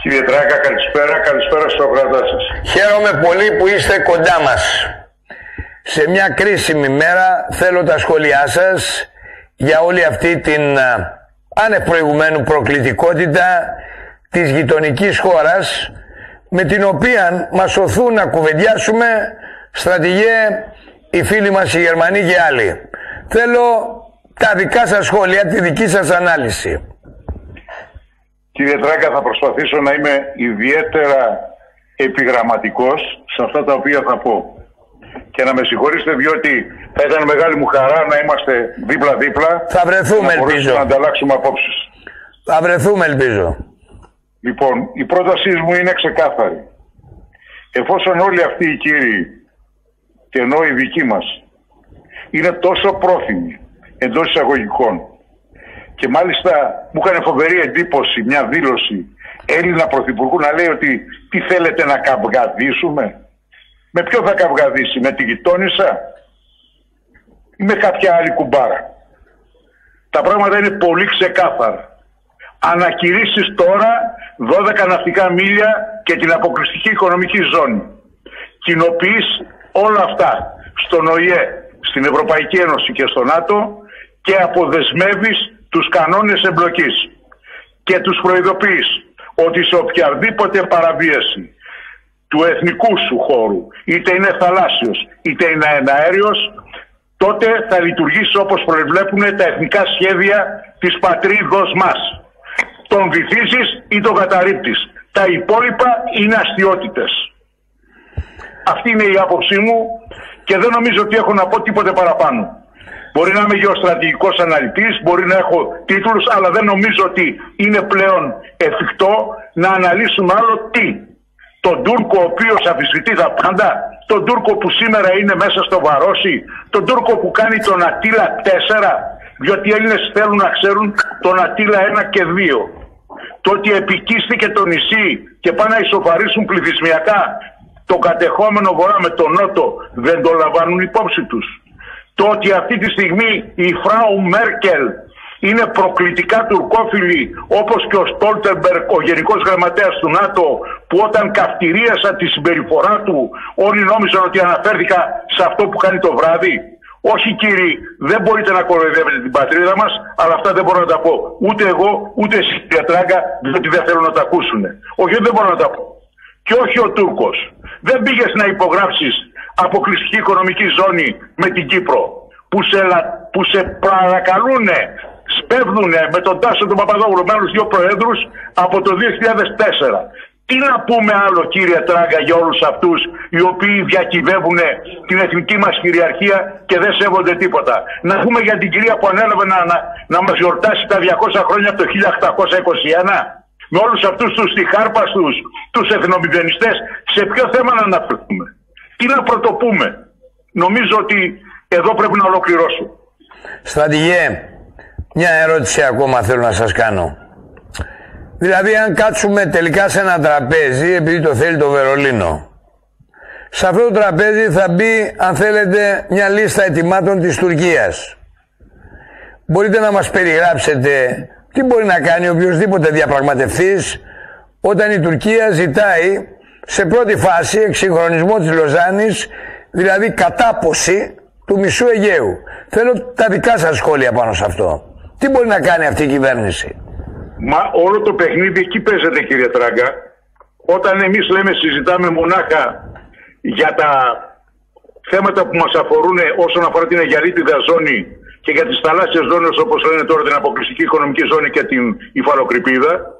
Κύριε Τράγκα, καλησπέρα στο ακροατά σας. Χαίρομαι πολύ που είστε κοντά μας. Σε μια κρίσιμη μέρα θέλω τα σχόλιά σας για όλη αυτή την άνευ προηγουμένου προκλητικότητα της γειτονικής χώρας, με την οποία μας οθούν να κουβεντιάσουμε, στρατηγέ, οι φίλοι μας οι Γερμανοί και άλλοι. Θέλω τα δικά σας σχόλια, τη δική σας ανάλυση. Κύριε Τράγκα, θα προσπαθήσω να είμαι ιδιαίτερα επιγραμματικός σε αυτά τα οποία θα πω. Και να με συγχωρήσετε, διότι θα ήταν μεγάλη μου χαρά να είμαστε δίπλα-δίπλα. Θα βρεθούμε, ελπίζω. Να ανταλλάξουμε απόψεις. Θα βρεθούμε, ελπίζω. Λοιπόν, η πρότασή μου είναι ξεκάθαρη. Εφόσον όλοι αυτοί οι κύριοι, και ενώ οι δικοί μας, είναι τόσο πρόθυμοι εντός εισαγωγικών, και μάλιστα μου έκανε φοβερή εντύπωση μια δήλωση Έλληνα πρωθυπουργού να λέει ότι τι θέλετε να καυγαδίσουμε. Με ποιο θα καυγαδίσει, με τη γειτόνισσα ή με κάποια άλλη κουμπάρα? Τα πράγματα είναι πολύ ξεκάθαρα. Ανακηρύσεις τώρα 12 ναυτικά μίλια και την αποκλειστική οικονομική ζώνη. Κοινοποιείς όλα αυτά στον ΟΗΕ, στην Ευρωπαϊκή Ένωση και στο ΝΑΤΟ και αποδεσμεύεις τους κανόνες εμπλοκής και τους προειδοποιείς ότι σε οποιαδήποτε παραβίαση του εθνικού σου χώρου, είτε είναι θαλάσσιος είτε είναι αέριος, τότε θα λειτουργήσει όπως προβλέπουν τα εθνικά σχέδια της πατρίδος μας. Τον βυθίζεις ή τον καταρρίπτεις. Τα υπόλοιπα είναι αστιότητες. Αυτή είναι η άποψή μου και δεν νομίζω ότι έχω να πω τίποτε παραπάνω. Μπορεί να είμαι γεωστρατηγικός αναλυτής, μπορεί να έχω τίτλους, αλλά δεν νομίζω ότι είναι πλέον εφικτό να αναλύσουμε άλλο τι. Τον Τούρκο ο οποίος αμφισβητεί τα πάντα, τον Τούρκο που σήμερα είναι μέσα στο Βαρόσι, τον Τούρκο που κάνει τον Αττήλα 4, διότι οι Έλληνες θέλουν να ξέρουν τον Αττήλα 1 και 2. Το ότι επικίστηκε το νησί και πάνε να ισοφαρίσουν πληθυσμιακά το κατεχόμενο βορρά με τον νότο, δεν το λαμβάνουν υπόψη τους. Το ότι αυτή τη στιγμή η Φράου Μέρκελ είναι προκλητικά τουρκόφιλη, όπως και ο Στόλτεμπεργκ, ο Γενικός Γραμματέας του ΝΑΤΟ, που όταν καυτηρίασα τη συμπεριφορά του όλοι νόμιζαν ότι αναφέρθηκα σε αυτό που κάνει το βράδυ. Όχι κύριοι, δεν μπορείτε να κοροϊδεύετε την πατρίδα μας, αλλά αυτά δεν μπορώ να τα πω. Ούτε εγώ, ούτε εσείς, κύριε Τράγκα, διότι δεν θέλουν να τα ακούσουν. Όχι, δεν μπορώ να τα πω. Και όχι ο Τούρκος. Δεν πήγες να υπογράψεις αποκλειστική οικονομική ζώνη με την Κύπρο, που σε παρακαλούνε, σπέβδουνε με τον Τάσο τον Παπαδόπουλο, με άλλους δύο προέδρους από το 2004. Τι να πούμε άλλο, κύριε Τράγκα, για όλους αυτούς οι οποίοι διακυβεύουν την εθνική μας κυριαρχία και δεν σέβονται τίποτα? Να πούμε για την κυρία που ανέλαβε να μας γιορτάσει τα 200 χρόνια από το 1821. Με όλους αυτούς τους τυχάρπαστους, τους εθνομηδενιστές, σε ποιο θέμα να αναφερθούμε? Τι να πρωτοπούμε? Νομίζω ότι εδώ πρέπει να ολοκληρώσω. Στρατηγέ, μια ερώτηση ακόμα θέλω να σας κάνω. Δηλαδή, αν κάτσουμε τελικά σε ένα τραπέζι, επειδή το θέλει το Βερολίνο, σε αυτό το τραπέζι θα μπει, αν θέλετε, μια λίστα ετοιμάτων της Τουρκίας. Μπορείτε να μας περιγράψετε τι μπορεί να κάνει οποιοσδήποτε διαπραγματευτής όταν η Τουρκία ζητάει σε πρώτη φάση εξυγχρονισμό της Λοζάνης, δηλαδή κατάποση του μισού Αιγαίου? Θέλω τα δικά σας σχόλια πάνω σε αυτό. Τι μπορεί να κάνει αυτή η κυβέρνηση? Μα όλο το παιχνίδι εκεί παίζεται, κύριε Τράγκα. Όταν εμείς συζητάμε μονάχα για τα θέματα που μας αφορούν όσον αφορά την Αιγαλίτιδα ζώνη και για τις θαλάσσιες ζώνες, όπως λένε τώρα, την αποκλειστική οικονομική ζώνη και την υφαλοκρηπίδα,